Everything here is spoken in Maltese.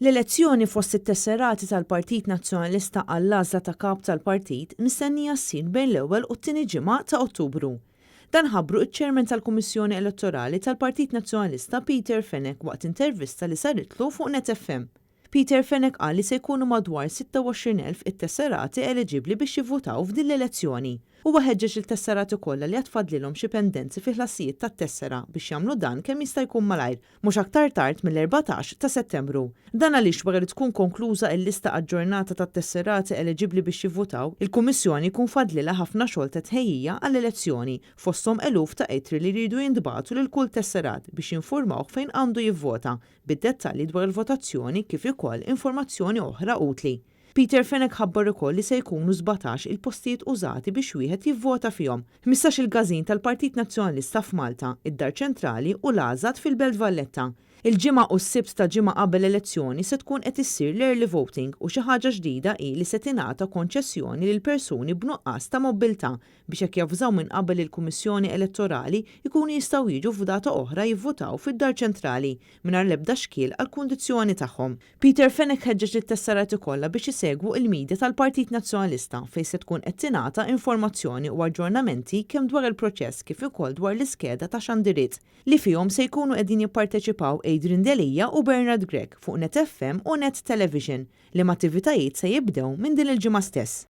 L-elezzjoni fost it-tesserati tal-Partit Nazzjonalista għall-għażla ta' Kap tal-Partit mistennija ssir bejn l-ewwel u t-tieni ġimgħa ta' Ottubru. Dan ħabbru iċ-Chairman tal-Kummissjoni Elettorali tal-Partit Nazzjonalista Peter Fenech waqt intervista li saritlu fuq Net FM. Peter Fenech qal li se jkunu madwar 26,000 it-tesserati eliġibbli biex jivvutaw f'din l-elezzjoni. Huwa ħeġġeġ il-tesserati kollha li għatfadlilhom xi pendenzi fi ħlasijiet tat-tessera biex jagħmlu dan kemm jista' jkun malajr, mhux aktar tard mill-14 ta' Settembru. Dan għaliex wara li tkun konkluża l-lista aġġornata tat-tesserati eliġibbli biex jivvutaw, il-Kummissjoni jkun fadlilha ħafna xogħol ta' tħejjija għall-elezzjoni fosthom eluf ta' ettri li jridu jintbagħtu lil kull tesserat biex jinfurmawh fejn għandu jivvota bid-dettalji dwar il-votazzjoni kif ukoll informazzjoni oħra utli. Peter Fenech ħabbar ukoll li se jkunu 17 il-postijiet użati biex wieħed jivvota fihom. 15 il-gażin tal-Partit Nazzjonalista f'Malta, id-Dar Ċentrali u l-Għażat fil-Belt Valletta. Il-ġimgħa u s-sibt ta' ġimgħa qabel elezzjoni se tkun qed issir l-early voting u xi ħaġa ġdida hi li se tingħata konċessjoni lil persuni b'nuqqas ta' mobilità biex jekk jafżaw minn qabel il-Kummissjoni Elettorali jkunu jistgħu jiġu f'data oħra jivvutaw fid-Dar Ċentrali mingħajr l-ebda xkiel għall-kundizzjoni tagħhom. Peter Fenech ħeġġeġ lit-tesserati kollha biex isegwu l-midja tal-Partit Nazzjonalista fejn se tkun qed tingħata informazzjoni u aġġornamenti kemm dwar il-proċess kif ukoll dwar l-iskeda ta' xandiriet li fihom se jkunu qegħdin jipparteċipaw Adrian Delija u Bernard Grek fuq Net FM u Net Television li m-attivitajiet se jibdew minn din il-ġimgħa stess.